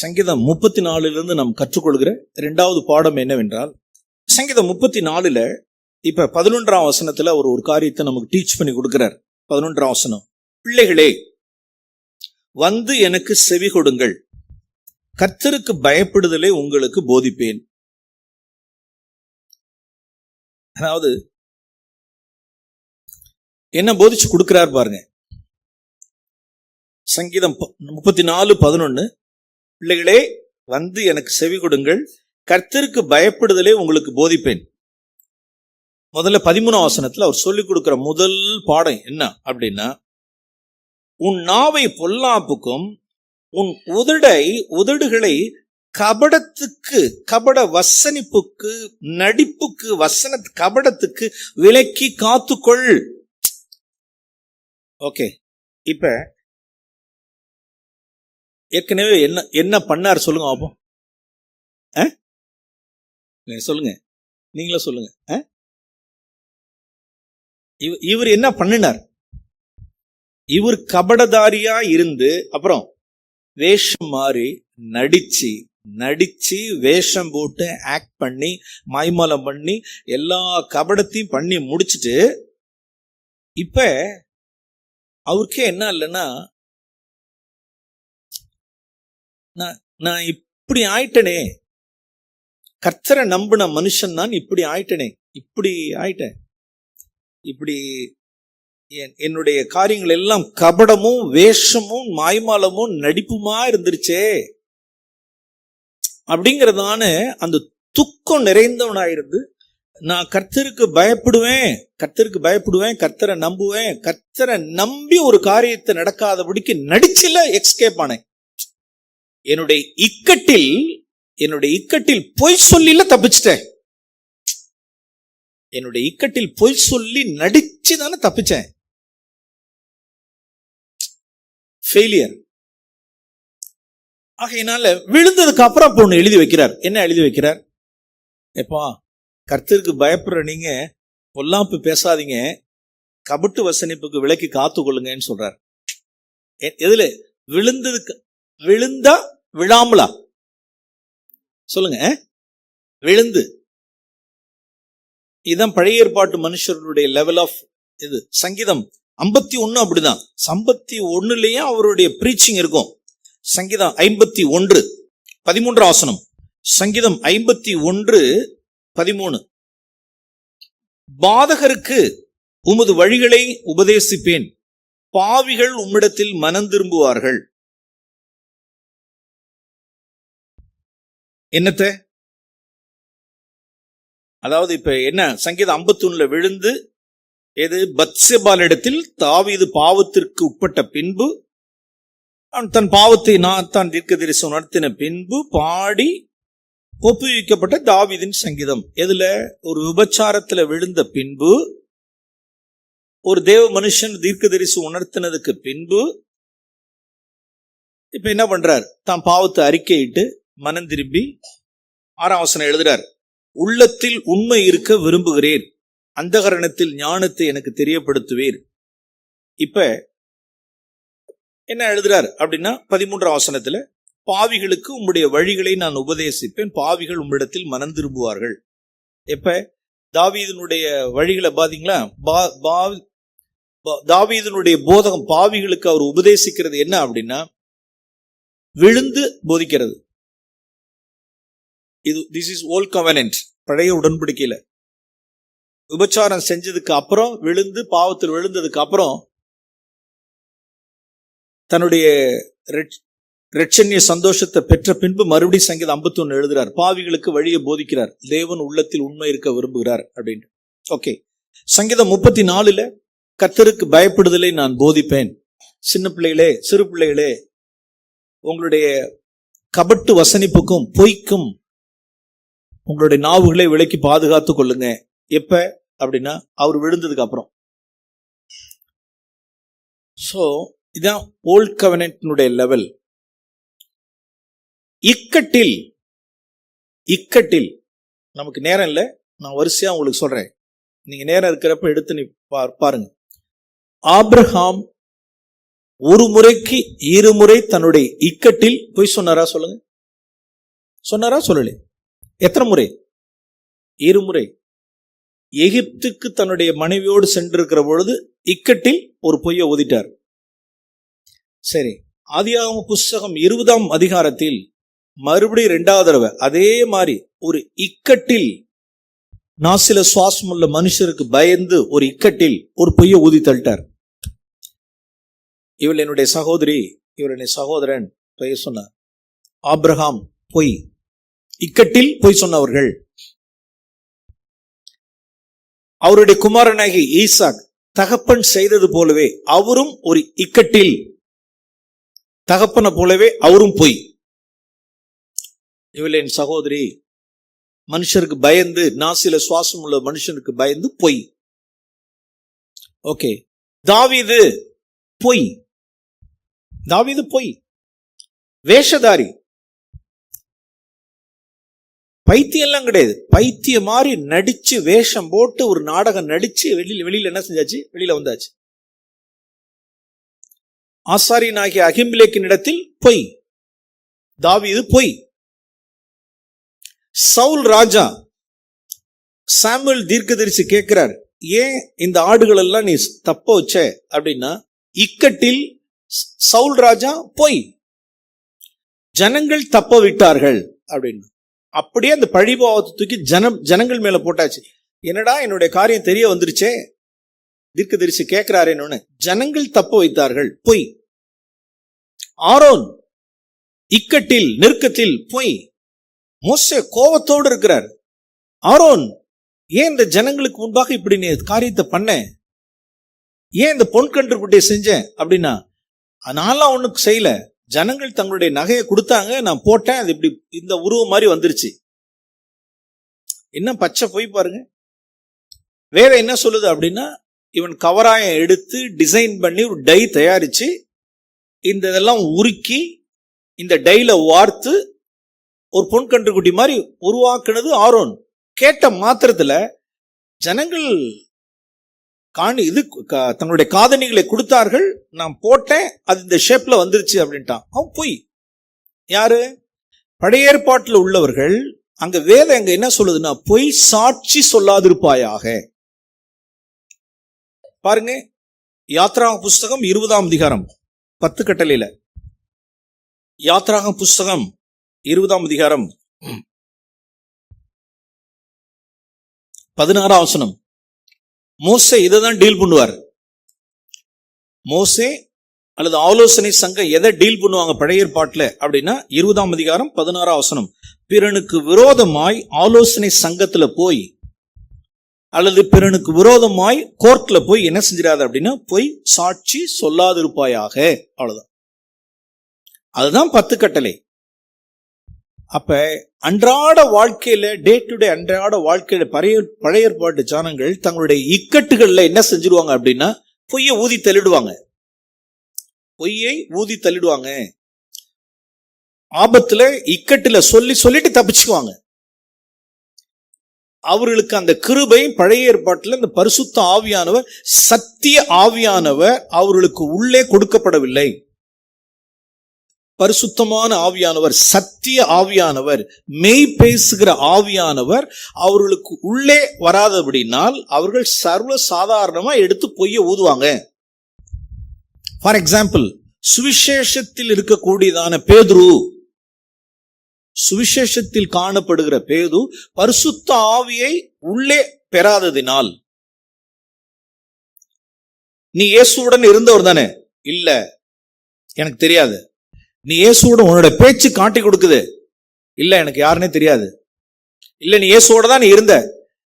சங்கீதம் 34 நாம் கற்றுக்கொள்கிற இரண்டாவது பாடம் என்னவென்றால், சங்கீதம் 34 இப்ப 11ஆம் வசனத்துல அவர் ஒரு காரியத்தை நமக்கு டீச் பண்ணி கொடுக்கிறார். 11ஆம் வசனம், பிள்ளைகளே வந்து எனக்கு செவி கொடுங்கள், கர்த்தருக்கு பயப்படுதலை உங்களுக்கு போதிப்பேன். அதாவது என்ன போதிச்சு கொடுக்கிறார் பாருங்க. சங்கீதம் 34:11, பிள்ளைகளே வந்து எனக்கு செவி கொடுங்கள், கர்த்தருக்கு பயப்படுதலே உங்களுக்கு போதிப்பேன். முதல்ல 13ஆம் வசனத்துல அவர் சொல்லிக் கொடுக்கிற முதல் பாடம் என்ன அப்படின்னா, உன் நாவை பொல்லாப்புக்கும் உன் உதடுகளை கபடத்துக்கு, கபட வசனிப்புக்கு, நடிப்புக்கு, கபடத்துக்கு விலக்கி காத்துக்கொள். ஓகே, இப்ப ஏற்கனவே என்ன பண்ணார் சொல்லுங்க பாப்போம். சொல்லுங்க, நீங்களே சொல்லுங்க. இவர் என்ன பண்ணினார்? இவர் கபடதாரியா இருந்து அப்புறம் வேஷம் மாறி நடிச்சு வேஷம் போட்டு ஆக்ட் பண்ணி மாய்மாலம் பண்ணி எல்லா கபடத்தையும் பண்ணி முடிச்சுட்டு இப்ப அவருக்கே என்ன இல்லைன்னா, நான் இப்படி ஆயிட்டனே, கர்த்தரை நம்பின மனுஷன் நான் இப்படி ஆயிட்டனே, இப்படி என்னுடைய காரியங்கள் எல்லாம் கபடமும் வேஷமும் மாய்மாலமும் நடிப்புமா இருந்துருச்சே அப்படிங்கிறதான அந்த துக்கம் நிறைந்தவனாயிருந்து, நான் கர்த்தருக்கு பயப்படுவேன், கர்த்தரை நம்புவேன், கர்த்தரை நம்பி ஒரு காரியத்தை நடக்காதபடிக்கு நடிச்சுல எஸ்கேப் ஆனேன். என்னுடைய இக்கட்டில் பொய் சொல்லில தப்பிச்சிட்டேன். என்னுடைய இக்கட்டில் பொய் சொல்லி நடிச்சு தானே தப்பிச்சேன். ஃபெயிலியர். ஆகையினால விழுந்ததுக்கு அப்புறம் அப்ப ஒண்ணு எழுதி வைக்கிறார். என்ன எழுதி வைக்கிறார்? எப்பா, கர்த்தருக்கு பயப்படுற நீங்க பொல்லாப்பு பேசாதீங்க, கபட்டு வசனிப்புக்கு விலக்கி காத்து கொள்ளுங்கன்னு சொல்றார். எதுல விழுந்தா விழாமலா சொல்லுங்க? விழுந்து. இதுதான் பழைய ஏற்பாட்டு மனுஷருடைய லெவல் ஆஃப் இது. சங்கீதம் 51 அப்படிதான். 51லயே அவருடைய பிரீச்சிங் இருக்கும். சங்கீதம் 51 13ஆம் வசனம், சங்கீதம் 51:13, பாதகருக்கு உமது வழிகளை உபதேசிப்பேன், பாவிகள் உம்மிடத்தில் மனம் திரும்புவார்கள். என்னத்த? அதாவது இப்ப என்ன, சங்கீதம் 51ல விழுந்து எது பத்சேபாளிடத்தில் தாவீது பாவத்திற்கு உட்பட்ட பின்பு, அவன் தன் பாவத்தை நான் தீர்க்கதரிசனம் நடத்தின பின்பு பாடி ஒப்புவிக்கப்பட்ட தாவீதின் சங்கீதம். எதுல? ஒரு விபச்சாரத்துல விழுந்த பின்பு, ஒரு தேவ மனுஷன் தீர்க்கதரிசனம் உணர்த்தினதுக்கு பின்பு இப்ப என்ன பண்றார்? தான் பாவத்தை அறிக்கையிட்டு மனம் திரும்பி 6ஆம் வசனம் எழுதுறார், உள்ளத்தில் உண்மை இருக்க விரும்புகிறேன், அந்தகரணத்தில் ஞானத்தை எனக்கு தெரியப்படுத்துவீர். இப்ப என்ன எழுதுறார் அப்படின்னா, 13ஆம் வசனத்துல, பாவிகளுக்கு உம்முடைய வழிகளை நான் உபதேசிப்பேன், பாவிகள் உம்மிடத்தில் மனம் திரும்புவார்கள். எப்ப தாவீதினுடைய வழிகளை பாத்தீங்களா? தாவீதினுடைய போதகம் பாவிகளுக்கு அவர் உபதேசிக்கிறது என்ன அப்படின்னா, விழுந்து போதிக்கிறது. திஸ் இஸ் ஓல்ட் கவெனன்ட், பழைய உடன்படிக்கையில விபச்சாரம் செஞ்சதுக்கு அப்புறம் விழுந்து பாவத்தில் விழுந்ததுக்கு அப்புறம் தன்னுடைய இரட்சணிய சந்தோஷத்தை பெற்ற பின்பு மறுபடியும் சங்கீதம் 51 எழுதுறார், பாவிகளுக்கு வழியை போதிக்கிறார், தேவன் உள்ளத்தில் உண்மை இருக்க விரும்புகிறார் அப்படின்னு. ஓகே, சங்கீதம் 34ல கர்த்தருக்கு பயப்படுதலை நான் போதிப்பேன். சின்ன பிள்ளைகளே, சிறு பிள்ளைகளே, உங்களுடைய கபட்டு வசனிப்புக்கும் பொய்க்கும் உங்களுடைய நாவுகளை விலக்கி பாதுகாத்து கொள்ளுங்க. எப்ப அப்படின்னா, அவர் விழுந்ததுக்கு அப்புறம். சோ இதான் ஓல்ட் கவெனன்ட்னுடைய லெவல். இக்கட்டில் நமக்கு நேரம் இல்லை, நான் வரிசையா உங்களுக்கு சொல்றேன், நீங்க நேரம் இருக்கிறப்ப எடுத்து பாருங்க. ஆபிரகாம் ஒரு முறைக்கு இருமுறை தன்னுடைய இக்கட்டில் பொய் சொன்னாரா? சொல்லுங்க. சொன்னாரா? சொல்லலை. எத்தனை முறை? இருமுறை. எகிப்துக்கு தன்னுடைய மனைவியோடு சென்றிருக்கிற பொழுது இக்கட்டில் ஒரு பொய்யை ஊதிட்டார். சரி, ஆதியாகம புஸ்தகம் 20ஆம் அதிகாரத்தில் மறுபடியும் 2வது தடவை அதே மாதிரி ஒரு இக்கட்டில், நாசில சுவாசம் உள்ள மனுஷருக்கு பயந்து ஒரு இக்கட்டில் ஒரு பொய்யை ஊதி தள்ளிட்டார். இவள் என்னுடைய சகோதரி, இவர் என்னுடைய சகோதரன் பொய் சொன்னார். ஆபிரகாம் பொய், இக்கட்டில் பொய் சொன்னவர்கள். அவருடைய குமாரனாகி ஈசாக் தகப்பன் செய்தது போலவே அவரும் ஒரு இக்கட்டில், தகப்பனை போலவே அவரும் பொய். இவள் என் சகோதரி, மனுஷருக்கு பயந்து, நாசில சுவாசம் உள்ள மனுஷனுக்கு பயந்து பொய். ஓகே. தாவீது பொய். தாவீது பொய், வேஷதாரி. பைத்தியம் எல்லாம் கிடையாது, பைத்திய மாதிரி நடிச்சு வேஷம் போட்டு ஒரு நாடகம் நடிச்சு வெளியில என்ன செஞ்சாச்சு? வெளியில வந்தாச்சு. ஆசாரியனாகிய அகிமெலேக்கின் இடத்தில் பொய். தாவீது பொய். சவுல் ராஜா சாமுவேல் தீர்க்கதரிசி கேட்கிறார், ஏன் இந்த ஆடுகள் எல்லாம் நீ தப்ப வச்ச அப்படின்னா, இக்கட்டில் சவுல் ராஜா பொய். ஜனங்கள் தப்ப விட்டார்கள் அப்படின்னு. அப்படியே அந்த பழிபாவத்தை தூக்கி ஜனங்கள் மேல போட்டாச்சு. என்னடா என்னுடைய காரியம் தெரிய வந்துருச்சே, தீர்க்கதரிசி கேட்கிறாரு என்னன்னு. ஜனங்கள் தப்ப வைத்தார்கள், பொய். ஆரோன் இக்கட்டில் நெருக்கத்தில் பொய். மோசே கோபத்தோடு இருக்கிறார். ஆரோன், ஏன் இந்த ஜனங்களுக்கு முன்பாக இப்படி நீ காரியத்தை பண்ண? ஏன் இந்த பொன் கன்றுக்குட்டியை செஞ்சேன் அப்படின்னா, அதனால ஒண்ணுக்கு செய்யல. ஜனங்கள் தங்களுடைய நகையை கொடுத்தாங்க, நான் போட்டேன், அது இப்படி இந்த உருவம் மாதிரி வந்துருச்சு. என்ன பச்சை பொய் பாருங்க. வேற என்ன சொல்லுது அப்படின்னா, இவன் கவராயம் எடுத்து டிசைன் பண்ணி ஒரு டை தயாரிச்சு இந்த இதெல்லாம் உருக்கி இந்த டைல வார்த்து ஒரு பொன் கன்றுக்குட்டி மாதிரி உருவாக்குனது ஆரோன். கேட்ட மாத்திரத்துல ஜனங்கள் தங்களுடைய காதணிகளை கொடுத்தார்கள், நான் போட்டேன், அது இந்த ஷேப்ல வந்துருச்சு அப்படின்ட்டான். அவன் பொய். யாரு? பழைய ஏற்பாட்டில் உள்ளவர்கள். அங்க வேதம் அங்க என்ன சொல்லுதுன்னா, பொய் சாட்சி சொல்லாதிருப்பாயாக. பாருங்க, யாத்ராகம புஸ்தகம் 20ஆம் அதிகாரம் 10 கட்டளையில. யாத்ராகம புஸ்தகம் 20ஆம் அதிகாரம் 16ஆம் வசனம். மோசே இதைதான் டீல் பண்ணுவார். மோசே அல்லது ஆலோசனை சங்கம் எதை டீல் பண்ணுவாங்க பழைய ஏற்பாட்டுல அப்படின்னா, 20ஆம் அதிகாரம் 16ஆம் வசனம். பிறனுக்கு விரோதமாய் ஆலோசனை சங்கத்துல போய் அல்லது பிறனுக்கு விரோதமாய் கோர்ட்ல போய் என்ன செஞ்சிடாத அப்படின்னா, போய் சாட்சி சொல்லாதிருப்பாயாக. அவ்வளவுதான். அதுதான் 10 கட்டளை. அப்ப அன்றாட வாழ்க்கையில, டே டு டே அன்றாட வாழ்க்கையில பழைய ஏற்பாட்டு ஜனங்கள் தங்களுடைய இக்கட்டுகள்ல என்ன செஞ்சிருவாங்க அப்படின்னா, பொய்யை ஊதி தள்ளிடுவாங்க. பொய்யை ஊதி தள்ளிடுவாங்க. ஆபத்துல இக்கட்டுல சொல்லிட்டு தப்பிச்சுக்குவாங்க. அவர்களுக்கு அந்த கிருபை பழைய ஏற்பாட்டில் இந்த பரிசுத்த ஆவியானவர், சத்திய ஆவியானவர் அவர்களுக்கு உள்ளே கொடுக்கப்படவில்லை. பரிசுத்தமான ஆவியானவர், சத்திய ஆவியானவர், மெய் பேசுகிற ஆவியானவர் அவர்களுக்கு உள்ளே வராதபடினால் அவர்கள் சர்வ சாதாரணமா எடுத்து பொய்யை ஊதுவாங்க. ஃபார் எக்ஸாம்பிள், சுவிசேஷத்தில் இருக்கக்கூடியதான பேதுரு, சுவிசேஷத்தில் காணப்படுகிற பேது பரிசுத்த ஆவியை உள்ளே பெறாததினால், நீ இயேசுவுடன் இருந்தவர் தானே? இல்ல, எனக்கு தெரியாது. நீ இயேசுவுடன் உன்னோட பேச்சு காட்டி கொடுக்குது. இல்ல, எனக்கு யாருன்னே தெரியாது. இல்ல, நீ இயேசுவோட தான் நீ இருந்த.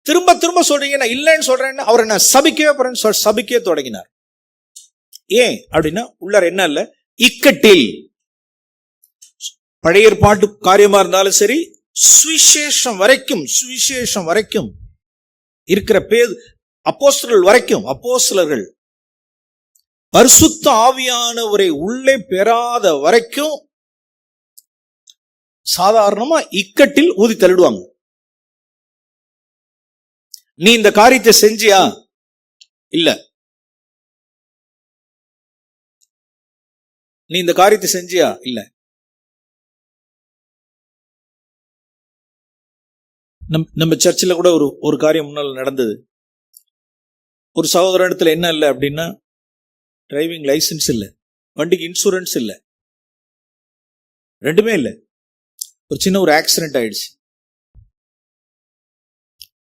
திரும்ப திரும்ப சொல்றீங்க நான் இல்லைன்னு சொல்றேன்னு. அவரை நான் சபிக்கவே போறேன்னு சபிக்கவே தொடங்கினார். ஏன் அப்படின்னா, உள்ளார என்ன இல்ல, இக்கட்டில். பழைய ஏற்பாட்டு காரியமா இருந்தாலும் சரி, சுவிசேஷம் வரைக்கும் இருக்கிற அப்போஸ்தலர்கள் பரிசுத்த ஆவியானவரை உள்ளே பெறாத வரைக்கும் சாதாரணமா இக்கட்டில் ஊதி தள்ளிடுவாங்க. நீ இந்த காரியத்தை செஞ்சியா? இல்ல. நீ இந்த காரியத்தை செஞ்சியா? இல்ல. நம்ம சர்ச்சில் கூட ஒரு காரியம் முன்னால் நடந்தது. ஒரு சகோதரத்துல என்ன இல்லை அப்படின்னா, டிரைவிங் லைசன்ஸ் இல்லை, வண்டிக்கு இன்சூரன்ஸ் இல்லை, ரெண்டுமே இல்லை. ஒரு சின்ன ஒரு ஆக்சிடென்ட் ஆயிடுச்சு.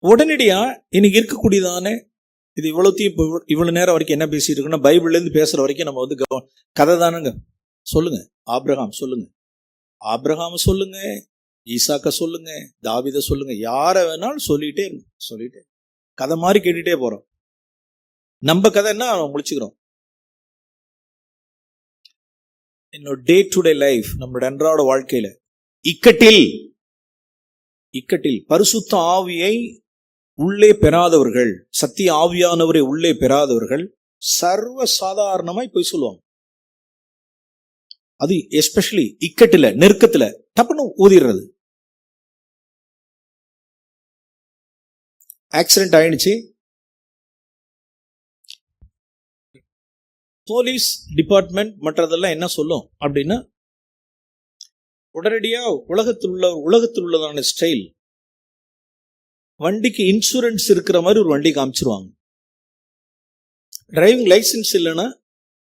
உடனடியா இன்னைக்கு இருக்கக்கூடியதானே இது இவ்வளோத்தையும் இவ்வளவு நேரம் வரைக்கும் என்ன பேசிட்டு இருக்கோம்னா, பைபிள்ல இருந்து பேசுற வரைக்கும் நம்ம வந்து கதை தானுங்க. சொல்லுங்க, ஆபிரகாம் சொல்லுங்க, ஆபிரகாம் சொல்லுங்க, ஈசாக்க சொல்லுங்க, தாவீதை சொல்லுங்க, யாரை வேணாலும் சொல்லிட்டே கதை மாதிரி கேட்டுட்டே போறோம். நம்ம கதை என்ன முடிச்சுக்கிறோம். என்னோட டே டு டே லைஃப், நம்மளோட அன்றாட வாழ்க்கையில இக்கட்டில் பரிசுத்த ஆவியை உள்ளே பெறாதவர்கள், சத்திய ஆவியானவரை உள்ளே பெறாதவர்கள் சர்வ சாதாரணமாய் போய் சொல்லுவாங்க. அது எஸ்பெஷலி இக்கட்டுல, நெருக்கத்துல டப்புன்னு ஊதிடுறது. ஆக்சிடென்ட் ஆயிடுச்சு, போலீஸ் டிபார்ட்மெண்ட் மற்றதெல்லாம் என்ன சொல்லும் அப்படின்னா, உடனடியா உலகத்தில் உள்ளதான ஸ்டைல், வண்டிக்கு இன்சூரன்ஸ் இருக்கிற மாதிரி ஒரு வண்டி காமிச்சிருவாங்க. டிரைவிங் லைசன்ஸ் இல்லைன்னா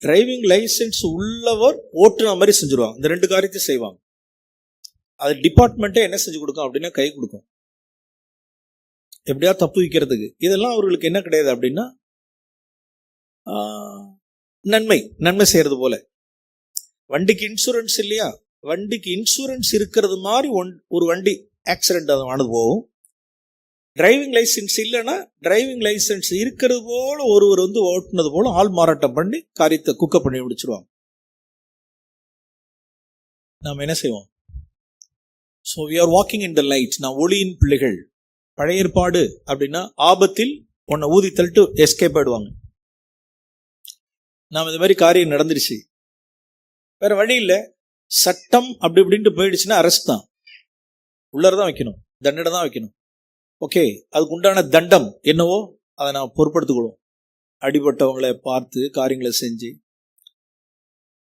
டிரைவிங் லைசன்ஸ் உள்ளவர் ஓட்டுன மாதிரி செஞ்சிருவாங்க. இந்த ரெண்டு காரியத்தையும் செய்வாங்க. அது டிபார்ட்மெண்ட்டே என்ன செஞ்சு கொடுக்கும் அப்படின்னா, கை கொடுக்கும், எப்படியா தப்பு வைக்கிறதுக்கு. இதெல்லாம் அவர்களுக்கு என்ன கிடையாது அப்படின்னா, நன்மை செய்யறது போல. வண்டிக்கு இன்சூரன்ஸ் இல்லையா, வண்டிக்கு இன்சூரன்ஸ் இருக்கிறது மாதிரி ஒரு வண்டி ஆக்சிடென்ட் ஆனது போகும். டிரைவிங் லைசன்ஸ் இல்லைன்னா டிரைவிங் லைசன்ஸ் இருக்கிறது போல ஒருவர் வந்து ஓட்டுனது போல ஆள் மாறாட்டம் பண்ணி காரியத்தை குக்கப் பண்ணி முடிச்சிருவாங்க. நாம் என்ன செய்வோம்? So we are walking in the light. நான் ஒளியின் பிள்ளைகள். பழைய ஏற்பாடு அப்படின்னா ஆபத்தில் உன்னை ஊதி தள்ளிட்டு எஸ்கேப் ஆயிடுவாங்க. நாம் இந்த மாதிரி காரியம் நடந்துருச்சு, வேற வழி இல்லை, சட்டம் அப்படி இப்படின்ட்டு போயிடுச்சுன்னா அரெஸ்ட் தான், உள்ளதான் வைக்கணும், தண்டனை தான் வைக்கணும். ஓகே, அதுக்கு உண்டான தண்டம் என்னவோ அதை நான் பொறுப்படுத்திக்கொள்வோம். அடிபட்டவங்களை பார்த்து காரியங்களை செஞ்சு,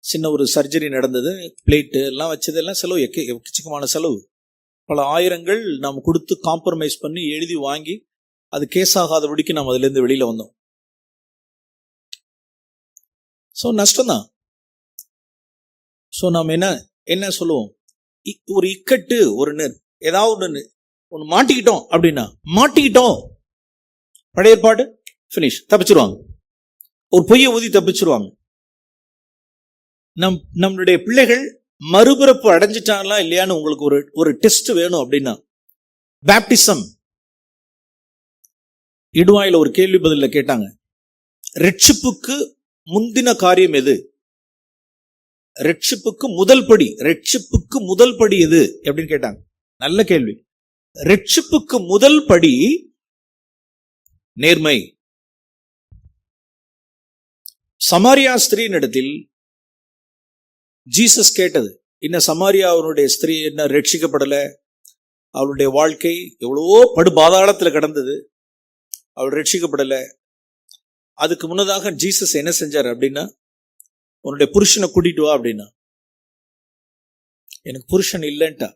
சின்ன ஒரு சர்ஜரி நடந்தது, பிளேட்டு எல்லாம் வச்சதெல்லாம் செலவு, எக்கச்சக்கமான செலவு, பல ஆயிரங்கள் நாம் கொடுத்து காம்ப்ரமைஸ் பண்ணி எழுதி வாங்கி அது கேஸ் ஆகாதபடிக்கு நாம் அதுலேருந்து வெளியில வந்தோம். ஸோ நஷ்டம்தான். ஸோ நாம் என்ன சொல்லுவோம்? ஒரு இக்கட்டு, ஏதாவது ஒன்று மாட்டிக்கிட்டோம் அப்படின்னா, பழைய ஏற்பாடு ஃபினிஷ், தப்பிச்சிருவாங்க. ஒரு பொய்யை ஊதி தப்பிச்சிருவாங்க. நம்மளுடைய பிள்ளைகள் மறுபிறப்பு அடைஞ்சிட்டாங்களா இல்லையான்னு உங்களுக்கு ஒரு டெஸ்ட் வேணும் அப்படின்னா, பேப்டிசம் இடுவாயில ஒரு கேள்வி பதில கேட்டாங்க, ரட்சிப்புக்கு முந்தின காரியம் எது? ரட்சிப்புக்கு முதல் படி எது அப்படின்னு கேட்டாங்க. நல்ல கேள்வி. ரட்சிப்புக்கு முதல் படி நேர்மை. சமாரியா ஸ்திரீயின் இடத்தில் ஜீசஸ் கேட்டது, இன்னும் சமாரியாவுடைய ஸ்திரீ என்ன ரட்சிக்கப்படல, அவளுடைய வாழ்க்கை எவ்வளவோ படுபாதாளத்தில் கிடந்தது, அவள் ரட்சிக்கப்படல. அதுக்கு முன்னதாக ஜீசஸ் என்ன செஞ்சார் அப்படின்னா, உன்னுடைய புருஷனை கூட்டிட்டு வா அப்படின்னா, எனக்கு புருஷன் இல்லைன்ட்டா.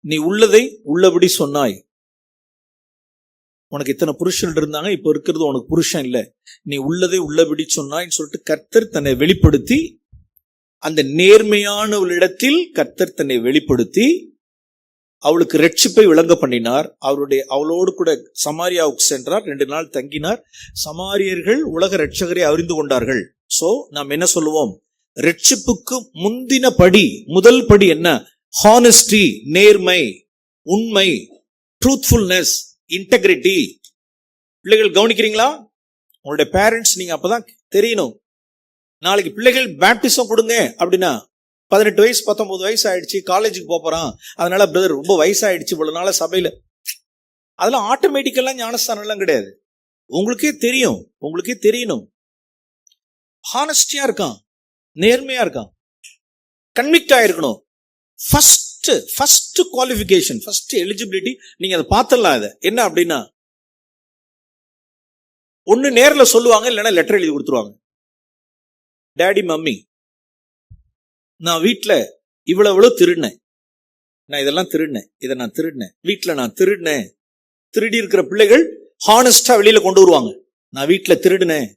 நீ உள்ளதை உள்ளபடி சொன்னாய். உனக்கு இத்தனை புருஷன் இருந்தாங்க, இப்ப இருக்கிறது உனக்கு புருஷன் இல்லை, நீ உள்ளதை உள்ளபடி சொன்னாய்ன்னு சொல்லிட்டு கர்த்தர் தன்னை வெளிப்படுத்தி, அந்த நேர்மையானவளிடத்தில் கர்த்தர் தன்னை வெளிப்படுத்தி அவளுக்கு ரட்சிப்பை விளங்க பண்ணினார். அவளோடு கூட சமாரியாவுக்கு சென்றார், 2 நாள் தங்கினார். சமாரியர்கள் உலக ரட்சகரை அறிந்து கொண்டார்கள். சோ நாம் என்ன சொல்லுவோம்? ரட்சிப்புக்கு முந்தின படி, முதல் படி என்ன? ஹானஸ்டி, நேர்மை, உண்மை, ட்ரூத்ஃபுல்னஸ், இன்டெகிரிட்டி. பிள்ளைகள் கவனிக்கிறீங்களா? உங்களுடைய பேரண்ட்ஸ் நீங்க அப்பதான் தெரியணும். நாளைக்கு பிள்ளைகள் பேப்டிசம் கொடுங்க அப்படின்னா, 18 வயசு 19 வயசு ஆயிடுச்சு, காலேஜுக்கு போறான், அதனால பிரதர் ரொம்ப வயசாயிடுச்சு இவ்வளவு நாள சபையில, அதெல்லாம் ஆட்டோமேட்டிக்கெல்லாம் ஞானஸ்தானம் எல்லாம் கிடையாது. உங்களுக்கே தெரியணும். ஹானஸ்டியா இருக்கான், நேர்மையா இருக்கான், கன்விக்ட் ஆயிருக்கணும். ஃபர்ஸ்ட் குவாலிஃபிகேஷன், ஃபர்ஸ்ட் எலிஜிபிலிட்டி நீங்க அதை பார்த்தலாம். அதை என்ன அப்படின்னா, ஒன்னு நேர்ல சொல்லுவாங்க, இல்லைன்னா லெட்டர் எழுதி கொடுத்துருவாங்க. டாடி மம்மி நான் வீட்டுல இவ்வளவு திருடினேன், நான் இதெல்லாம் திருடினேன், இதை நான் திருடினேன், வீட்டுல நான் திருடினேன். திருடி இருக்கிற பிள்ளைகள் ஹானஸ்டா வெளியில கொண்டு வருவாங்க, நான் வீட்டுல திருடினேன்.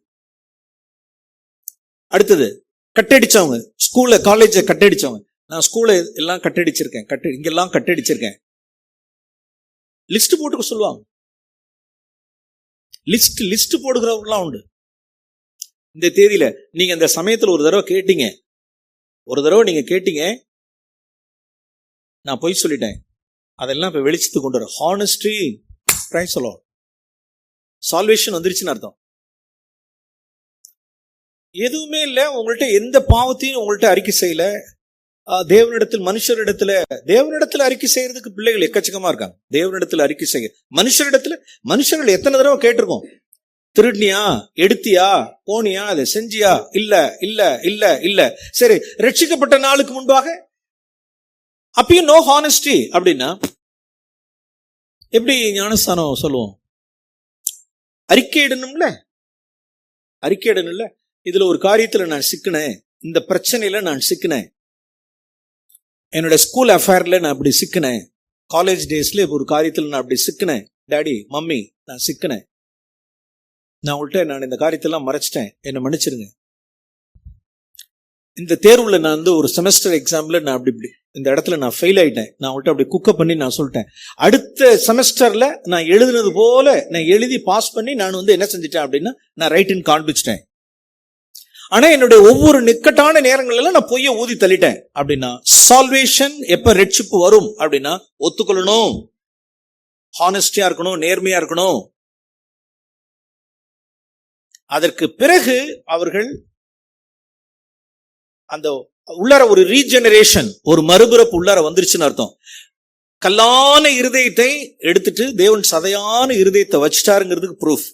அடுத்தது கட்டடிச்சவங்க, ஸ்கூல்ல காலேஜ கட்டடிச்சவங்க, நான் ஸ்கூல்ல எல்லாம் கட்டடிச்சிருக்கேன், இங்கெல்லாம் கட்டடிச்சிருக்கேன். லிஸ்ட் போட்டுக்க சொல்லுவாங்க. லிஸ்ட் போடுகிறவங்கலாம் உண்டு. இந்த தேதியில நீங்க இந்த சமயத்துல ஒரு தடவை கேட்டீங்க, நான் பொய் சொல்லிட்டேன், அதெல்லாம் இப்ப வெளிச்சத்துக்கு கொண்டு வர honesty, praise the Lord, salvation வந்துருச்சுன்னு அர்த்தம். எதுவுமே இல்ல, உங்கள்ட்ட எந்த பாவத்தையும் உங்கள்ட்ட அறிக்கை செய்யல. தேவனிடத்தில் தேவனிடத்துல அறிக்கை செய்யறதுக்கு பிள்ளைகள் எக்கச்சக்கமா இருக்காங்க. தேவனிடத்துல அறிக்கை செய்ய மனுஷர்கள் எத்தனை தடவை கேட்டிருக்கோம், திருடினியா, எடுத்தியா, போனியா, அதை செஞ்சியா, இல்ல இல்ல இல்ல இல்ல. சரி, ரட்சிக்கப்பட்ட நாளுக்கு முன்பாக அப்பயும் நோ ஹானஸ்டி அப்படின்னா எப்படி ஞானஸ்தானம் சொல்லுவோம்? அறிக்கையிடணும்ல. இதுல ஒரு காரியத்துல நான் சிக்கினேன், இந்த பிரச்சனையில நான் சிக்கினேன், என்னோட ஸ்கூல் அஃபேர்ல நான் அப்படி சிக்கினேன், காலேஜ் டேஸ்ல ஒரு காரியத்துல நான் அப்படி சிக்கினேன், டாடி மம்மி நான் சிக்கினேன், நான் இந்த காரியத்தெல்லாம் மறைச்சிட்டேன், என்ன மன்னிச்சிருங்க. இந்த தேர்வுல நான் ஒரு செமஸ்டர் எக்ஸாம்ல நான் அப்படி இந்த இடத்துல நான் ஃபெயில் ஆயிட்டேன், நான் உங்கள்கிட்ட அப்படி குக்கப் பண்ணி நான் சொல்லிட்டேன். அடுத்த செமஸ்டர்ல நான் எழுதுனது போல நான் எழுதி பாஸ் பண்ணி நான் என்ன செஞ்சிட்டேன் அப்படின்னா நான் ரைட்டின் காண்பிச்சிட்டேன். ஆனா என்னுடைய ஒவ்வொரு நிக்கட்டான நேரங்கள்ல நான் பொய்ய ஊதி தள்ளிட்டேன் அப்படின்னா சால்வேஷன் எப்ப ரட்சிப்பு வரும் அப்படின்னா ஒத்துக்கொள்ளணும், ஹானஸ்டியா இருக்கணும், நேர்மையா இருக்கணும். அதற்கு பிறகு அவர்கள் அந்த உள்ளார ஒரு ரீஜெனரேஷன், ஒரு மறுபிறப்பு உள்ளார வந்துருச்சுன்னு அர்த்தம். கல்லான இருதயத்தை எடுத்துட்டு தேவன் சதையான இருதயத்தை வச்சிட்டாருங்கிறதுக்கு ப்ரூஃப்.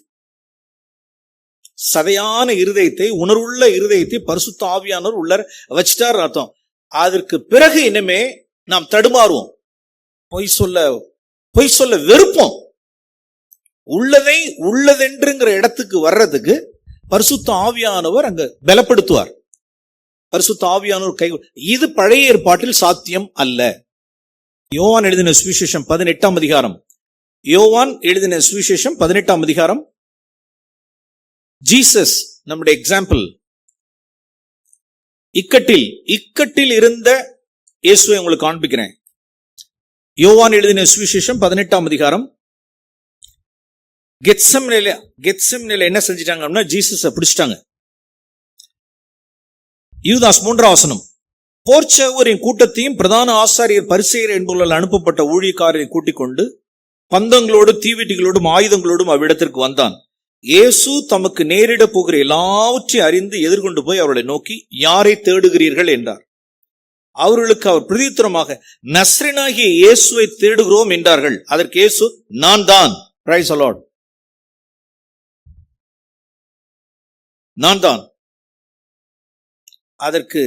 சதையான இருதயத்தை, உணர்வுள்ள இருதயத்தை பரிசுத்த ஆவியானவர் உள்ளார வச்சிட்டாரு அர்த்தம். அதற்கு பிறகு இனிமே நாம் தடுமாறுவோம், பொய் சொல்ல வெறுப்போம். உள்ளதை உள்ளதென்றுங்கிற இடத்துக்கு வர்றதுக்கு பரிசுத்த ஆவியானவர் அங்க பலப்படுத்துவார். பரிசுத்த ஆவியானவர் கை, இது பழைய ஏற்பாட்டில் சாத்தியம் அல்ல. யோவான் எழுதின சுவிசேஷம் 18ஆம் அதிகாரம், ஜீசஸ் நம்முடைய எக்ஸாம்பிள். இக்கட்டில் இருந்த இயேசுவை உங்களுக்கு காண்பிக்கிறேன். யோவான் எழுதின சுவிசேஷம் 18ஆம் அதிகாரம். கெத்செமனேல என்ன செஞ்சிட்டாங்க அப்படின்னா ஜீசஸை பிடிச்சிட்டாங்க. யூதாஸ் 3ஆம் வசனம். போர்ச்சவரின் கூட்டத்தையும் பிரதான ஆசாரியர் பரிசேயர் என்பவர்களால் அனுப்பப்பட்ட ஊழியக்காரரை கூட்டிக் கொண்டு பந்தங்களோடு தீவெட்டிகளோடும் ஆயுதங்களோடும் அவ்விடத்திற்கு வந்தான். இயேசு தமக்கு நேரிட போகிற எல்லாவற்றையும் அறிந்து எதிர்கொண்டு போய் அவர்களை நோக்கி, யாரை தேடுகிறீர்கள் என்றார். அவர்களுக்கு அவர் பிரதியுத்தரமாக, நஸ்ரேனாகிய இயேசுவை தேடுகிறோம் என்றார்கள். அதற்கு இயேசு, நான் தான். Praise the Lord. நான் தான். அதற்கு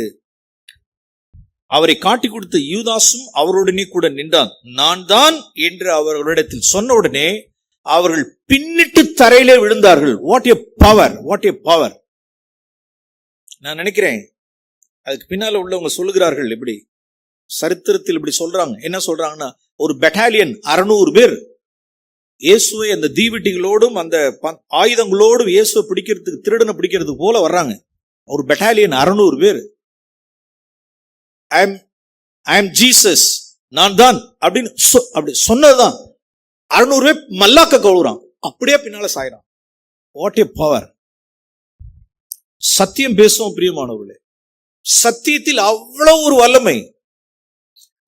அவரை காட்டி கொடுத்த யூதாசும் அவருடனே கூட நின்றான். நான் தான் என்று அவர்களிடத்தில் சொன்ன உடனே அவர்கள் பின்னிட்டு தரையிலே விழுந்தார்கள். What a power. நான் நினைக்கிறேன் அதுக்கு பின்னால உள்ளவங்க சொல்லுகிறார்கள், இப்படி சரித்திரத்தில் இப்படி சொல்றாங்க. என்ன சொல்றாங்கன்னா, ஒரு பெட்டாலியன் 600 பேர் இயேசுவை அந்த தீவெட்டிகளோடும் அந்த ஆயுதங்களோடும் இயேசுவை பிடிக்கிறதுக்கு, திருடனை பிடிக்கிறதுக்கு போல வர்றாங்க. ஒரு பெட்டாலியன் 600 பேர். ஐ அம் ஜீசஸ், நான் தான் அப்படின்னு அப்படி சொன்னதுதான் 600 பேர் மல்லாக்க கவுறான், அப்படியே பின்னால சாயிறான். What a power. சத்தியம் பேசுவோம் பிரியமானவர்களே, சத்தியத்தில் அவ்வளவு ஒரு வல்லமை.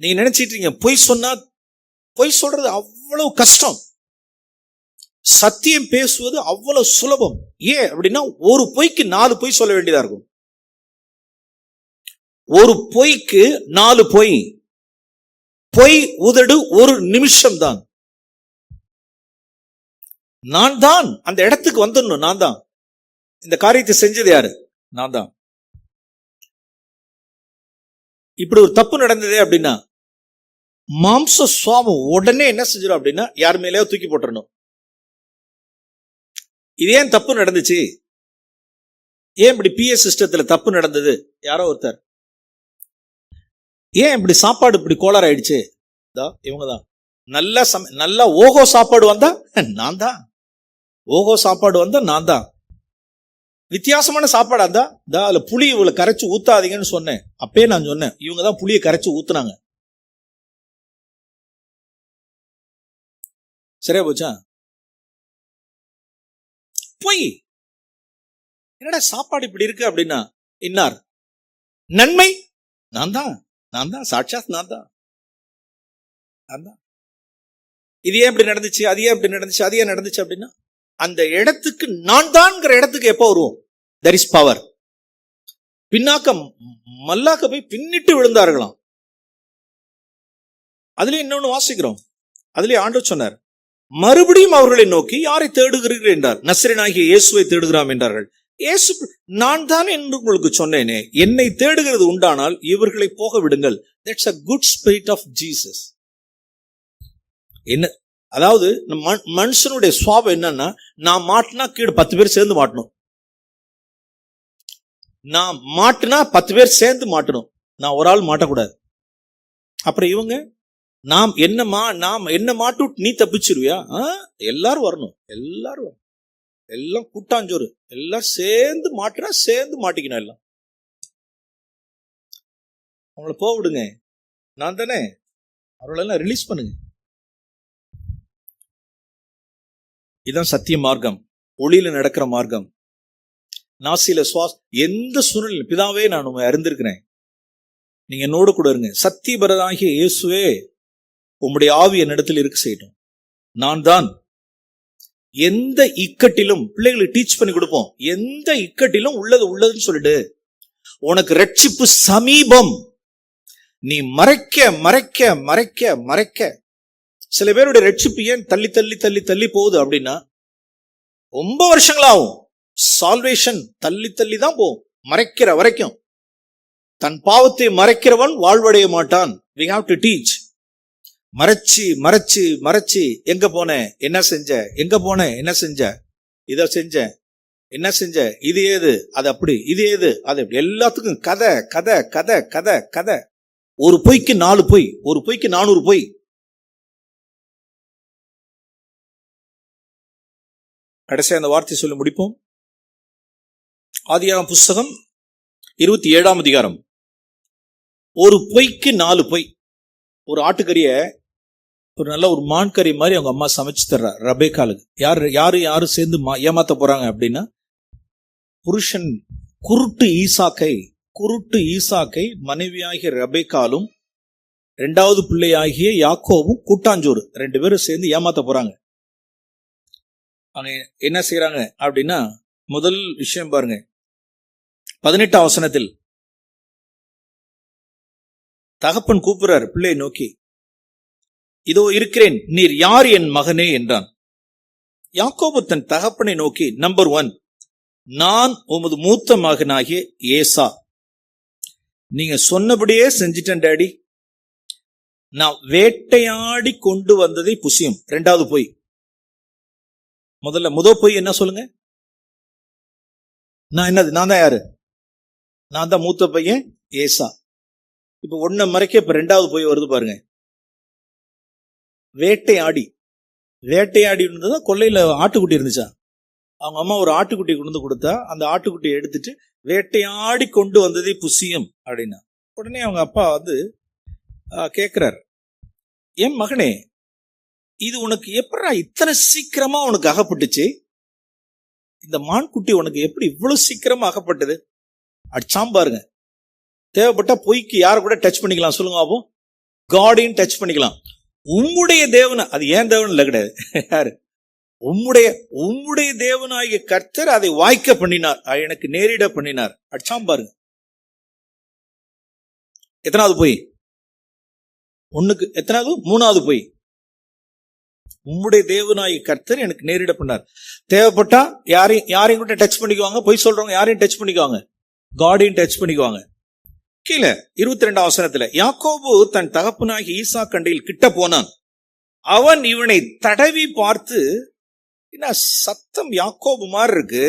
நீங்க நினைச்சிட்டீங்க பொய் சொல்றது அவ்வளவு கஷ்டம், சத்தியம் பேசுவது அவ்வளவு சுலபம். ஏன் அப்படின்னா ஒரு பொய்க்கு 4 பொய் சொல்ல வேண்டியதா இருக்கும். ஒரு பொய்க்கு 4 பொய். பொய் உதடு ஒரு நிமிஷம் தான். நான் தான் அந்த இடத்துக்கு வந்துடணும். நான் தான் இந்த காரியத்தை செஞ்சது யாரு? நான் தான். இப்படி ஒரு தப்பு நடந்ததே அப்படின்னா மாம்ச சுவாபம் உடனே என்ன செஞ்சிடும் அப்படின்னா யார் மேலேயோ தூக்கி போட்டுறணும். இது ஏன் தப்பு நடந்துச்சு, ஏன் இப்படி பிஎஸ் சிஸ்டத்துல தப்பு நடந்தது? யாரோ ஒருத்தர் ஏன் இப்படி சாப்பாடு இப்படி கோளாறு ஆயிடுச்சு? இவங்கதான் நல்லா ஓஹோ சாப்பாடு வந்தா நான் தான், ஓஹோ சாப்பாடு வந்தா நான் தான். வித்தியாசமான சாப்பாடு இருந்தா அதுல புளி இவ்வளவு கரைச்சு ஊத்தாதீங்கன்னு சொன்னேன். அப்பயே நான் சொன்னேன், இவங்க தான் புளியை கரைச்சு ஊத்துனாங்க. சரியா போச்சா? போய் என்னடா சாப்பாடு இப்படி இருக்கு அப்படின்னா, இன்னார் நன்மை நான் தான் சாட்சாத் நான் தான். இது ஏன் இப்படி நடந்துச்சு, அது ஏன் இப்படி நடந்துச்சு, அது ஏன் நடந்துச்சு அப்படின்னா, அந்த இடத்துக்கு நான் தான்ங்கிற இடத்துக்கு எப்போ வருவோம்? there is power. பின்னாக்க மல்லாக்க போய் பின்னிட்டு விழுந்தார்களாம். அதுலயே இன்னொன்னு வாசிக்கிறோம். அதுலயே ஆண்டவர் சொன்னார், மறுபடியும் அவர்களை நோக்கி யாரை தேடுகிறீர்கள் என்றார். நசரேயனாகிய இயேசுவை தேடுகிறோம் என்றார்கள். இயேசு, நான் தான் என்று உங்களுக்கு சொன்னேனே, என்னை தேடுகிறது உண்டானால் இவர்களை போக விடுங்கள். That's a good spirit of Jesus. என்ன அதாவது மனுஷனுடைய சுவாபம் என்னன்னா, நான் மாட்டினா கீழே 10 பேர் சேர்ந்து மாட்டணும், நான் மாட்டினா 10 பேர் சேர்ந்து மாட்டணும், நான் ஒரு ஆள் மாட்டக்கூடாது. அப்புறம் இவங்க நாம் என்ன மாட்டு நீ தப்பிச்சிருவியா? எல்லாரும் வரணும், எல்லாம் கூட்டாஞ்சோறு, எல்லாம் சேர்ந்து மாட்டினா சேர்ந்து மாட்டிக்கணும். எல்லாம் அவங்கள போக விடுங்க, நான் தானே, அவங்களெல்லாம் ரிலீஸ் பண்ணுங்க. இதுதான் சத்திய மார்க்கம், ஒளியில நடக்கிற மார்க்கம். நாசியில எந்த சூழ்நிலை, பிதாவே நான் உங்களை அறிந்திருக்கிறேன், நீங்க என்னோடு கூட இருங்க. சத்தியபரராகிய இயேசுவே உம்முடைய ஆவி என்னிடத்தில் இருக்க செய்யட்டும். நான் தான் எந்த இக்கட்டிலும், பிள்ளைகளுக்கு டீச் பண்ணி கொடுப்போம், எந்த இக்கட்டிலும் உள்ளதுன்னு சொல்லிட்டு, உனக்கு ரட்சிப்பு சமீபம், நீ மறைக்க மறைக்க மறைக்க மறைக்க. சில பேருடைய ரட்சிப்பு ஏன் தள்ளி தள்ளி தள்ளி தள்ளி போகுது அப்படின்னா, ரொம்ப வருஷங்களாகும். சால்வேஷன் தள்ளி தள்ளி தான் போகும், மறைக்கிற வரைக்கும். தன் பாவத்தை மறைக்கிறவன் வாழ்வடைய மாட்டான். we have to teach. மறைச்சு மறைச்சு மறைச்சு, எங்க போனேன் என்ன செஞ்ச, எங்க போனேன் என்ன செஞ்ச, இத செஞ்ச என்ன செஞ்ச, இது ஏது அது அப்படி, இது ஏது அது, எல்லாத்துக்கும் கதை கதை கதை கதை கதை. ஒரு பொய்க்கு 4 பொய், ஒரு பொய்க்கு 400 பொய். கடைசியா அந்த வார்த்தை சொல்லி முடிப்போம். ஆதியாகமம் புஸ்தகம் 27ஆம் அதிகாரம். ஒரு பொய்க்கு 4 பொய். ஒரு ஆட்டுக்கறிய ஒரு நல்ல ஒரு மான் கறி மாதிரி அவங்க அம்மா சமைச்சு தர்றா ரெபெக்காளுக்கு. யாரு சேர்ந்து ஏமாத்த போறாங்க அப்படின்னா, புருஷன் குருட்டு ஈசாக்கை மனைவியாகிய ரெபெக்காலும் 2வது பிள்ளையாகிய யாக்கோவும் கூட்டாஞ்சோறு 2 பேரும் சேர்ந்து ஏமாத்த போறாங்க. அவங்க என்ன செய்யறாங்க அப்படின்னா, முதல் விஷயம் பாருங்க, 18ஆம் வசனத்தில் தகப்பன் கூப்பிடுறார் பிள்ளையை நோக்கி, இதோ இருக்கிறேன், நீர் யார் என் மகனே என்றான். யாக்கோபு தன் தகப்பனை நோக்கி, நம்பர் 1, நான் உமது மூத்த மகனாகிய ஏசா, நீங்க சொன்னபடியே செஞ்சிட்டேன் டாடி, நான் வேட்டையாடி கொண்டு வந்ததை புசியும். 2வது பொய். முதல் பொய் என்ன சொல்லுங்க, நான் தான் யாரு, நான் தான் மூத்த பையன் ஏசா. இப்ப 1 மறைக்க இப்ப 2வது பொய் வருது பாருங்க. வேட்டையாடி இருந்ததா, கொல்லையில ஆட்டுக்குட்டி இருந்துச்சா, அவங்க அம்மா ஒரு ஆட்டுக்குட்டி கொண்டு கொடுத்தா, அந்த ஆட்டுக்குட்டியை எடுத்துட்டு வேட்டையாடி கொண்டு வந்ததை புசியும் அப்படின்னா, உடனே அவங்க அப்பா கேட்கிறார், என் மகனே, இது உனக்கு எப்படா இத்தனை சீக்கிரமா உனக்கு அகப்பட்டுச்சு, இந்த மான்குட்டி உனக்கு எப்படி இவ்வளவு சீக்கிரமா அகப்பட்டது? அடிச்சாம் பாருங்க. தேவைப்பட்டா பொய்க்கு யார கூட டச் பண்ணிக்கலாம், சொல்லுங்க அப்போ, காடையும் டச் பண்ணிக்கலாம். உம்முடைய தேவன், அது ஏன் தேவன் இல்ல, கிடையாது, யாரு, உம்முடைய தேவனாகிய கர்த்தர் அதை வாய்க்க பண்ணினார், எனக்கு நேரிட பண்ணினார். அடிச்சாம் பாருங்க. எத்தனாவது பொய்? 1க்கு எத்தனாவது? 3வது பொய். உம்முடைய தேவனாகிய கர்த்தர் எனக்கு நேரிட பண்ணார். தேவைப்பட்டா யாரையும் கூட டச் பண்ணிக்குவாங்க, பொய் சொல்றவங்க யாரையும் டச் பண்ணிக்குவாங்க, காடையும் டச் பண்ணிக்குவாங்க. கீழே 22ஆம் வசனத்துல, யாக்கோபு தன் தகப்பனாகி ஈசா கண்டையில் கிட்ட போனான், அவன் இவனை தடவி பார்த்து, என்ன சத்தம் யாக்கோபு மாதிரி இருக்கு,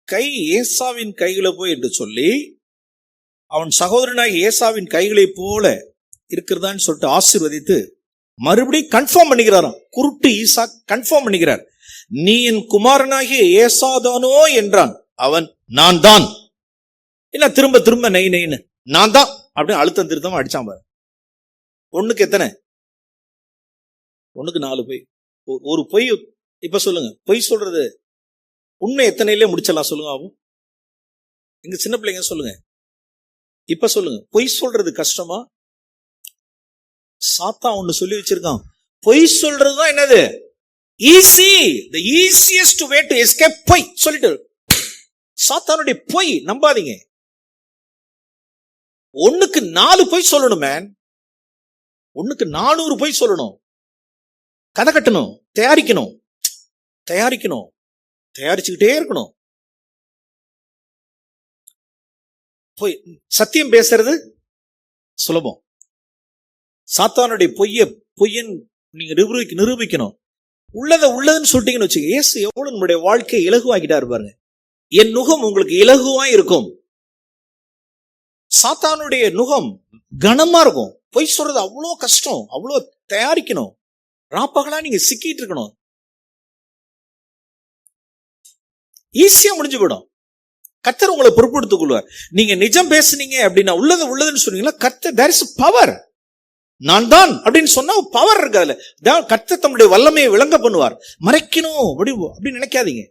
கை ஏசாவின் கைகளை போய் என்று சொல்லி, அவன் சகோதரனாகி ஏசாவின் கைகளை போல இருக்கிறதான்னு சொல்லிட்டு ஆசீர்வதித்து மறுபடியும் கன்ஃபார்ம் பண்ணிக்கிறாராம். குருட்டு ஈசாக் கன்ஃபார்ம் பண்ணிக்கிறார். நீ என் குமாரனாகிய ஏசாதானோ என்றான். அவன் நான் தான். இல்ல திரும்ப திரும்ப நெய் நெய்னு நான் தான் அப்படின்னு அழுத்தம் திருத்தமா அடிச்சான் பாரு. ஒண்ணுக்கு எத்தனை? ஒண்ணுக்கு 4 பொய். ஒரு பொய். இப்ப சொல்லுங்க, பொய் சொல்றது உண்மை எத்தனையிலே முடிச்சலாம் சொல்லுங்க. ஆகும் எங்க சின்ன பிள்ளைங்க சொல்லுங்க. இப்ப சொல்லுங்க, பொய் சொல்றது கஷ்டமா? சாத்தான் ஒண்ணு சொல்லி வச்சிருக்கான், பொய் சொல்றதுதான் என்னது easy, the easiest way to escape பொய் சொல்லிட்டு. சாத்தானுடைய பொய் நம்பாதீங்க. ஒண்ணுக்கு 4 பொய் சொல்லணும் மேன். ஒண்ணுக்கு 400 பொய் சொல்லணும். கதை கட்டணும், தயாரிக்கணும், தயாரிச்சுக்கிட்டே இருக்கணும். பொய் சத்தியம் பேசுறது சுலபம். சாத்தானுடைய பொய்யன் நீங்க நிரூபிக்கணும். உள்ளதுன்னு சொல்லிட்டீங்கன்னு வச்சுக்க. இயேசு எவ்வளவு நம்முடைய வாழ்க்கையை இலகுவாக்கிட்டாரு பாருங்க. என் நுகம் உங்களுக்கு இலகுவா இருக்கும். சாத்தானுடைய நுகம் கனமா இருக்கும். பொய் சொல்றது அவ்வளோ கஷ்டம், அவ்வளோ தயாரிக்கணும். ராப்பகலா நீங்க சிக்கிட்டு இருக்கணும். ஈஸியா முடிஞ்சு போயிடும். கர்த்தர் உங்களை பொறுப்படுத்திக் கொள்வார். நீங்க நிஜம் பேசுனீங்க அப்படின்னா, உள்ளதுன்னு சொன்னீங்கன்னா, கர்த்தர் there is power. நான் தான் அப்படின்னு சொன்னா பவர் இருக்கு அதுல. கர்த்தர் தம்முடைய வல்லமையை விளங்க பண்ணுவார். மறைக்கணும் அப்படின்னு நினைக்காதீங்க.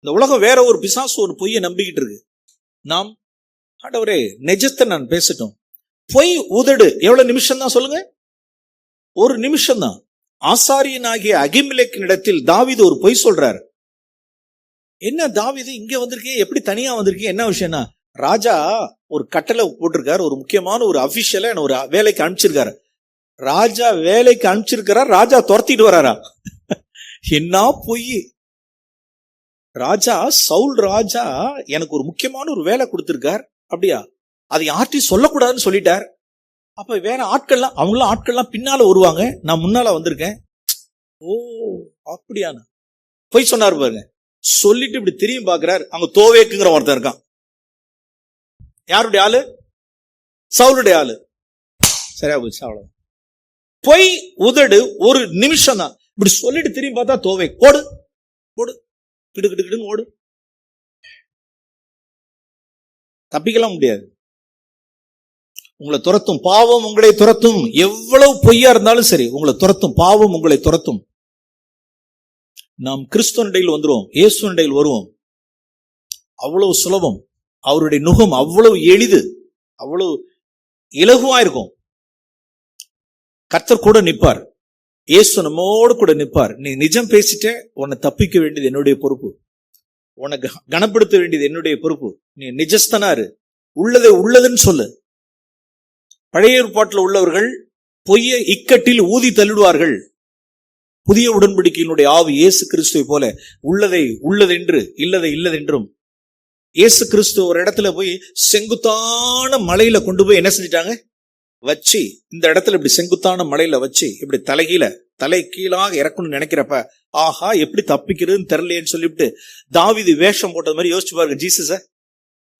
இந்த உலகம் வேற ஒரு பிசாசு ஒரு பொய்யை நம்பிக்கிட்டு இருக்கு. நாம் ஆண்டவரே நிஜத்தை நான் பேசட்டும். பொய் உதடு எவ்வளவு நிமிஷம் தான் சொல்லுங்க? ஒரு நிமிஷம் தான். ஆசாரியனாகிய அகிமெலேக்கின் இடத்தில் தாவீது ஒரு பொய் சொல்றாரு. என்ன தாவீது இங்க வந்திருக்கீங்க, எப்படி தனியா வந்திருக்கீங்க, என்ன விஷயம்னா, ராஜா ஒரு கட்டளை போட்டிருக்காரு, ஒரு முக்கியமான ஒரு அபிஷியலை ஒரு வேலைக்கு அனுப்பிச்சிருக்காரு. ராஜா வேலைக்கு அனுப்பிச்சிருக்கிறார், ராஜா துரத்திட்டு வராரா? என்ன பொய்! ராஜா சவுல் ராஜா எனக்கு ஒரு முக்கியமான ஒரு வேலை கொடுத்திருக்கார். அப்படியா? அது யார்ட்டையும் சொல்லக்கூடாதுன்னு சொல்லிட்டார். அப்ப வேற ஆட்கள்லாம் பின்னால வருவாங்க, நான் முன்னால வந்திருக்கேன். ஓ அப்படியான பொய் சொன்னார் பாருங்க. சொல்லிட்டு இப்படி திரும்பி பாக்குறாரு, அங்க தோவேக்குங்கிற ஒருத்தன் இருக்கான். யாருடைய ஆளு? சவுலுடைய ஆளு. சரியா போச்சு, அவ்வளவு. பொய் உதடு ஒரு நிமிஷம் தான். இப்படி சொல்லிட்டு திரும்பி பார்த்தா தோவே. ஓடு ஓடு, கிடுக்கிட்டு ஓடு. தப்பிக்கலாம் முடியாது. உங்களை துரத்தும் பாவம், உங்களை துரத்தும். எவ்வளவு பொய்யா இருந்தாலும் சரி, உங்களை துரத்தும் பாவம், உங்களை துரத்தும். நாம் கிறிஸ்துவனிடையில் வந்துருவோம், இயேசுவனிடையில் வருவோம். அவ்வளவு சுலபம். அவருடைய நுகம் அவ்வளவு எளிது, அவ்வளவு இலகுவா இருக்கும். கர்த்தர் கூட நிற்பார். இயேசு நம்மோடு கூட நிற்பார். நீ நிஜம் பேசிட்ட, உன்னை தப்பிக்க வேண்டியது என்னுடைய பொறுப்பு. உன்னை கனப்படுத்த வேண்டியது என்னுடைய பொறுப்பு. நீ நிஜஸ்தனாரு, உள்ளதுன்னு சொல்லு. பழைய ஏற்பாட்டில் உள்ளவர்கள் பொய்யை இக்கட்டில் ஊதி தள்ளிடுவார்கள். புதிய உடன்படிக்கையினுடைய ஆவி இயேசு கிறிஸ்துவை போல உள்ளதென்று இல்லதென்றும். இயேசு கிறிஸ்து ஒரு இடத்துல போய் செங்குத்தான மலையில கொண்டு போய் என்ன செஞ்சிட்டாங்க வச்சு, இந்த இடத்துல இப்படி செங்குத்தான மலையில வச்சு இப்படி தலை கீழாக இறக்கணும்னு நினைக்கிறப்ப, ஆஹா எப்படி தப்பிக்கிறதுன்னு தெரியலையேன்னு சொல்லிவிட்டு தாவீது வேஷம் போட்டது மாதிரி யோசிச்சு பாருங்க. ஜீசஸ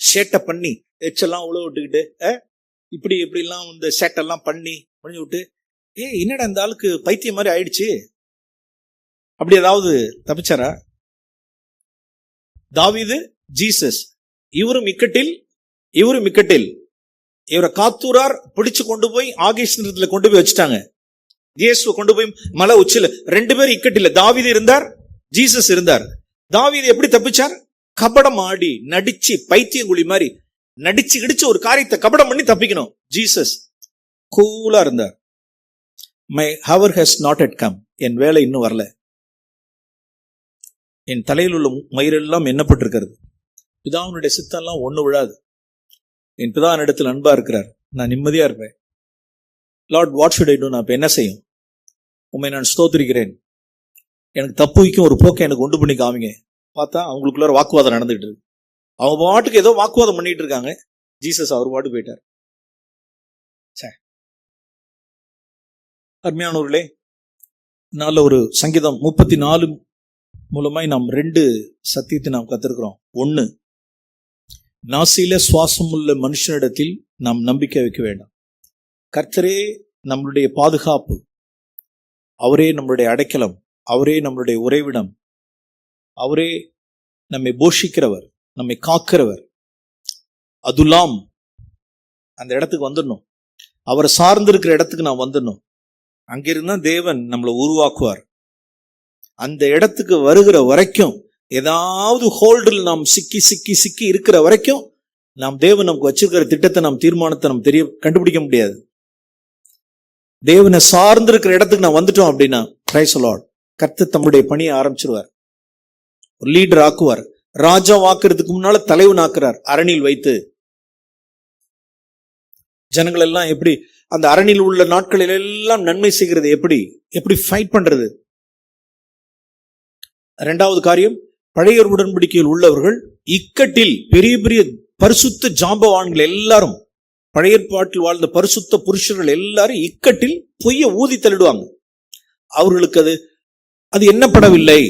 சேட்டை பண்ணி எச்செல்லாம் உழவு விட்டுக்கிட்டு இப்படி எல்லாம் இந்த சேட்டெல்லாம் பண்ணி விட்டு, என்னடா இந்த ஆளுக்கு பைத்தியம் மாதிரி ஆயிடுச்சு, அப்படி ஏதாவது தப்பிச்சாரா? தாவீது, ஜீசஸ் இவரும் இக்கட்டில் இவரை காத்தூரார் பிடிச்சு கொண்டு போய் ஆகேஷ் கொண்டு போய் வச்சுட்டாங்க. இயேசு கொண்டு போய் மலை உச்சில 2 பேரும் இக்கட்டில. தாவீது இருந்தார், ஜீசஸ் இருந்தார். தாவீது எப்படி தப்பிச்சார்? கபடம் ஆடி நடிச்சு, பைத்தியங்குழி மாதிரி நடிச்சு கிடிச்சு ஒரு காரியத்தை கபடம் பண்ணி தப்பிக்கணும். ஜீசஸ் கூலா இருந்தார். My hour has not yet come. என் வேலை இன்னும் வரல. என் தலையில் உள்ள மயிரெல்லாம் எண்ணப்பட்டிருக்கிறது. பிதாவினுடைய சித்தம்லாம் ஒண்ணு விழாது. என் பிதாவின் இடத்தில் அன்பா இருக்கிறார், நான் நிம்மதியா இருப்பேன். Lord what should I do? நான் இப்ப என்ன செய்யும்? உண்மை நான் ஸ்தோத்திரிக்கிறேன். எனக்கு தப்பு வைக்கும் ஒரு போக்கை எனக்கு உண்டு பண்ணி காமிங்க. பார்த்தா அவங்களுக்குள்ள வாக்குவாதம் நடந்துகிட்டு இருக்கு. அவங்க பாட்டுக்கு ஏதோ வாக்குவாதம் பண்ணிட்டு இருக்காங்க. ஜீசஸ் அவர் பாட்டு போயிட்டார். அருமையானவர்களே, நல்ல ஒரு சங்கீதம் 34 மூலமாய் நாம் 2 சத்தியத்தை நாம் கத்திருக்கிறோம். 1, நாசியில சுவாசம் உள்ள மனுஷனிடத்தில் நாம் நம்பிக்கை வைக்க வேண்டாம். கர்த்தரே நம்மளுடைய பாதுகாப்பு, அவரே நம்மளுடைய அடைக்கலம், அவரே நம்மளுடைய உறைவிடம், அவரே நம்மை போஷிக்கிறவர், நம்மை காக்கிறவர். அதுலாம் அந்த இடத்துக்கு வந்துடணும். அவரை சார்ந்திருக்கிற இடத்துக்கு நான் வந்துடணும். அங்கிருந்தா தேவன் நம்மளை உருவாக்குவார். அந்த இடத்துக்கு வருகிற வரைக்கும், ஏதாவது ஹோல்டில் நாம் சிக்கி சிக்கி சிக்கி இருக்கிற வரைக்கும், நாம் தேவன் நமக்கு வச்சிருக்கிற திட்டத்தை, நாம் தீர்மானத்தை நாம் கண்டுபிடிக்க முடியாது. தேவனை சார்ந்திருக்கிற இடத்துக்கு நான் வந்துட்டோம் அப்படின்னா, பிரைஸ் தி லார்ட், கர்த்தர் தம்முடைய பணியை ஆரம்பிச்சிருவார். ஒரு லீடர் ஆக்குவார். ராஜா வாக்குறதுக்கு முன்னால தலைவன் ஆக்குறார். அரணில் வைத்து ஜனங்கள் எல்லாம் எப்படி அந்த அரணில் உள்ள நாட்களில் எல்லாம் நன்மை செய்கிறது, எப்படி ஃபைட் பண்றது. இரண்டாவது காரியம், பழைய உடன்படிக்கையில் உள்ளவர்கள் இக்கட்டில், பெரிய பெரிய பரிசுத்த ஜாம்பவான்கள் எல்லாரும், பழைய ஏற்பாட்டில் வாழ்ந்த பரிசுத்த புருஷர்கள் எல்லாரும் இக்கட்டில் பொய்ய ஊதி தள்ளிடுவாங்க. அவர்களுக்கு அது எண்ணப்படவில்லை.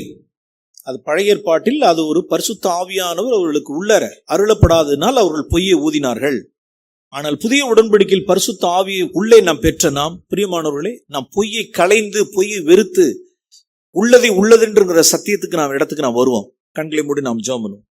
அது பழைய ஏற்பாட்டில் அது ஒரு பரிசுத்த ஆவியானவர் அவர்களுக்கு உள்ளர அருளப்படாததினால் அவர்கள் பொய்யை ஊதினார்கள். ஆனால் புதிய உடன்படிக்கையில் பரிசுத்த ஆவியை உள்ளே நாம் பெற்ற நாம், பிரியமானவர்களே, நாம் பொய்யை களைந்து பொய்யை வெறுத்து உள்ளதை உள்ளதென்றுங்கிற சத்தியத்துக்கு நாம் இடத்துக்கு நாம் வருவோம். கண்களை மூடி நாம் ஜெபம் பண்ணுவோம்.